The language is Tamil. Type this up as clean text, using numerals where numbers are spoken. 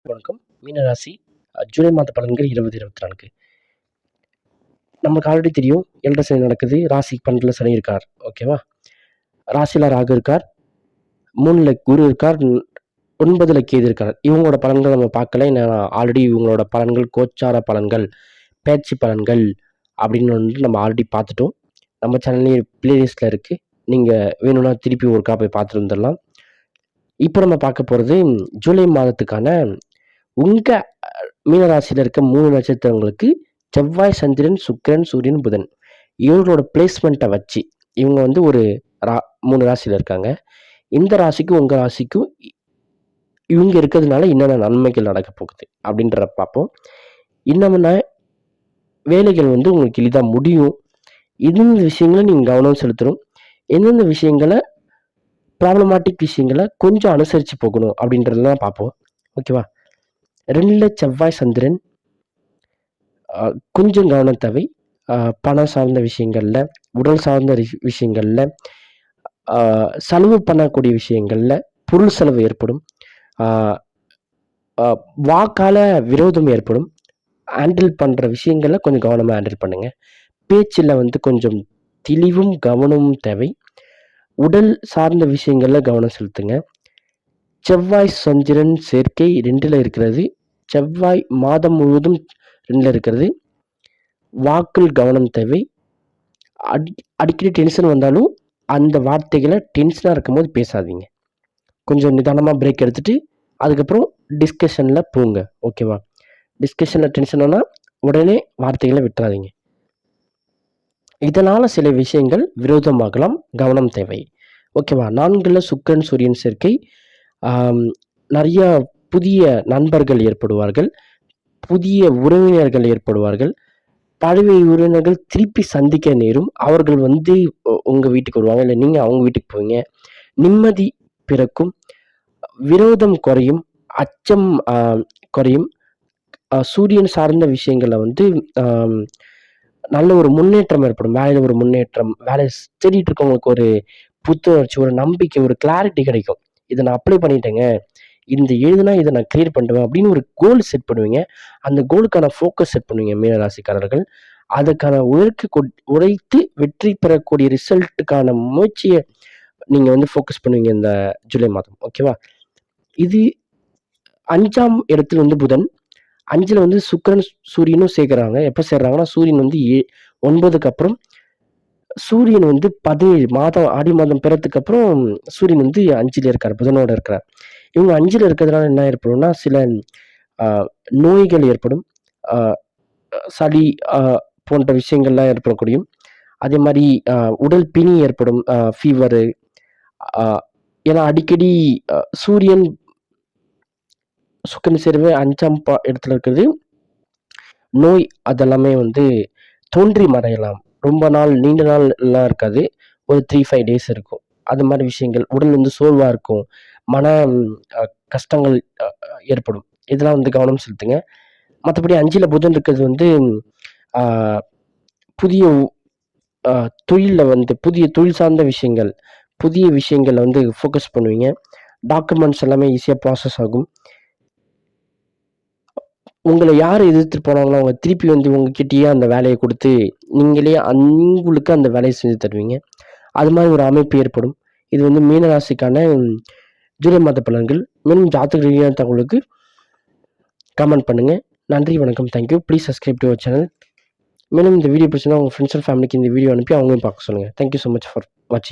வணக்கம். மீனராசி ஜூலை மாத பலன்கள் 2024. நமக்கு ஆல்ரெடி தெரியும் 7 சனி நடக்குது. ராசி 12ல சனி இருக்கார். ஓகேவா? ராசியில ராகு இருக்கார். 3ல குரு இருக்கார். 9ல கேது இருக்கார். இவங்களோட பலன்கள் நம்ம பார்க்கல. நான் ஆல்ரெடி இவங்களோட பலன்கள் கோச்சார பலன்கள், பேச்சு பலன்கள் அப்படின்னு வந்துட்டு நம்ம ஆல்ரெடி பார்த்துட்டோம். நம்ம சேனல்லேயே பிளேலிஸ்ட்டில் இருக்கு. நீங்க வேணும்னா திருப்பி ஒருக்கா போய் பார்த்துட்டு வந்துடலாம். இப்போ நம்ம பார்க்க போகிறது ஜூலை மாதத்துக்கான உங்க மீனராசியில் இருக்க 3 நட்சத்திரங்களுக்கு செவ்வாய், சந்திரன், சுக்கிரன், சூரியன், புதன் இவங்களோட பிளேஸ்மெண்ட்டை வச்சு இவங்க வந்து ஒரு 3 ராசியில் இருக்காங்க. இந்த ராசிக்கும் உங்க ராசிக்கும் இவங்க இருக்கிறதுனால என்னென்ன நன்மைகள் நடக்க போகுது அப்படின்றத பார்ப்போம். இன்னமுன்னா வேலைகள் வந்து உங்களுக்கு எளிதாக முடியும். எந்தெந்த விஷயங்களை நீங்கள் கவனம் செலுத்தணும், எந்தெந்த விஷயங்களை ப்ராப்ளமேட்டிக் விஷயங்களை கொஞ்சம் அனுசரித்து போகணும் அப்படின்றதெல்லாம் பார்ப்போம். ஓகேவா? 2ல செவ்வாய், சந்திரன் கொஞ்சம் கவனம் தேவை. பணம் சார்ந்த விஷயங்கள்ல, உடல் சார்ந்த விஷயங்கள்ல, செலவு பண்ணக்கூடிய விஷயங்கள்ல பொருள் செலவு ஏற்படும். வாக்கால விரோதம் ஏற்படும். ஹேண்டில் பண்ணுற விஷயங்களை கொஞ்சம் கவனமாக ஹேண்டில் பண்ணுங்க. பேச்சில் வந்து கொஞ்சம் தெளிவும் கவனமும் தேவை. உடல் சார்ந்த விஷயங்களில் கவனம் செலுத்துங்க. செவ்வாய் சந்திரன் சேர்க்கை 2ல இருக்கிறது. செவ்வாய் மாதம் முழுவதும் 2ல இருக்கிறது. வாக்கில் கவனம் தேவை. அடிக்கடி டென்ஷன் வந்தாலும் அந்த வார்த்தைகளை டென்ஷனாக இருக்கும்போது பேசாதீங்க. கொஞ்சம் நிதானமாக பிரேக் எடுத்துட்டு அதுக்கப்புறம் டிஸ்கஷனில் போங்க. ஓகேவா? டிஸ்கஷனில் டென்ஷன் ஆனால் உடனே வார்த்தைகளை விட்டுறாதீங்க. இதனால் சில விஷயங்கள் விரோதமாகலாம். கவனம் தேவை. ஓகேவா? 4ல சுக்கிரன், சூரியன் சேர்க்கை. நிறைய புதிய நண்பர்கள் ஏற்படுவார்கள். புதிய உறவினர்கள் ஏற்படுவார்கள். பழைய உறவினர்கள் திருப்பி சந்திக்க நேரும். அவர்கள் வந்து உங்கள் வீட்டுக்கு வருவாங்க, இல்லை நீங்கள் அவங்க வீட்டுக்கு போவீங்க. நிம்மதி பிறக்கும். விரோதம் குறையும். அச்சம் குறையும். சூரியன் சார்ந்த விஷயங்களில் வந்து நல்ல ஒரு முன்னேற்றம் ஏற்படும். வேலையில் ஒரு முன்னேற்றம், வேலை தேடிட்டு இருக்கவங்களுக்கு ஒரு புத்துணர்ச்சி, ஒரு நம்பிக்கை, ஒரு கிளாரிட்டி கிடைக்கும். இதை நான் அப்ளை பண்ணிட்டேங்க, இந்த எழுதுனா இதை நான் கிளியர் பண்ணுவேன் அப்படின்னு ஒரு கோல் செட் பண்ணுவீங்க. அந்த கோலுக்கான ஃபோக்கஸ் செட் பண்ணுவீங்க மீனராசிக்காரர்கள். அதுக்கான உழைத்து வெற்றி பெறக்கூடிய ரிசல்ட்டுக்கான முயற்சியை நீங்கள் வந்து ஃபோக்கஸ் பண்ணுவீங்க இந்த ஜூலை மாதம். ஓகேவா? இது 5ஆம் இடத்துல வந்து புதன், 5ல் வந்து சுக்கிரன் சூரியனும் சேர்க்குறாங்க. எப்போ சேர்றாங்கன்னா சூரியன் வந்து 9க்கு அப்புறம், சூரியன் வந்து 17 மாதம் ஆடி மாதம் பிறத்துக்கு அப்புறம் சூரியன் வந்து 5ல் இருக்கார், புதனோட இருக்கிறார். இவங்க 5ல் இருக்கிறதுனால என்ன ஏற்படும்னா சில நோய்கள் ஏற்படும். சளி போன்ற விஷயங்கள்லாம் ஏற்படக்கூடியும். அதே மாதிரி உடல் பிணி ஏற்படும். ஃபீவரு. ஏன்னா அடிக்கடி சூரியன் சுக்கிரன் சேர்வு 5ஆம் இடத்துல இருக்கிறது. நோய் அதெல்லாமே வந்து தோன்றி மறையலாம். ரொம்ப நாள் நீண்ட நாள் எல்லாம் இருக்காது. ஒரு 3-5 டேஸ் இருக்கும். அது மாதிரி விஷயங்கள். உடல் வந்து சோர்வாக இருக்கும். மன கஷ்டங்கள் ஏற்படும். இதெல்லாம் வந்து கவனம் செலுத்துங்க. மற்றபடி 5ல் புதன் இருக்கிறது வந்து புதிய தொழிலில் வந்து புதிய தொழில் சார்ந்த விஷயங்கள், புதிய விஷயங்களை வந்து ஃபோக்கஸ் பண்ணுவீங்க. டாக்குமெண்ட்ஸ் எல்லாமே ஈஸியாக ப்ராசஸ் ஆகும். உங்களை யார் எதிர்த்து போனாங்களோ அவங்க திருப்பி வந்து உங்ககிட்டயே அந்த வேலையை கொடுத்து நீங்களே உங்களுக்கு அந்த வேலையை செஞ்சு தருவீங்க. அது மாதிரி ஒரு அமைப்பு ஏற்படும். இது வந்து மீனராசிக்கான ஜூலை மாத பலன்கள். மேலும் ஜாதக ரீதியான தகவலுக்கு கமெண்ட் பண்ணுங்க. நன்றி, வணக்கம், thank you. Please subscribe to our channel. மேலும் இந்த வீடியோ பிடிச்சிருந்தா உங்கள் ஃப்ரெண்ட்ஸ் அண்ட் ஃபேமிலிக்கு இந்த வீடியோ அனுப்பி அவங்களையும் பார்க்க சொல்லுங்கள். தேங்க்யூ ஸோ மச் ஃபார் வாட்சிங்.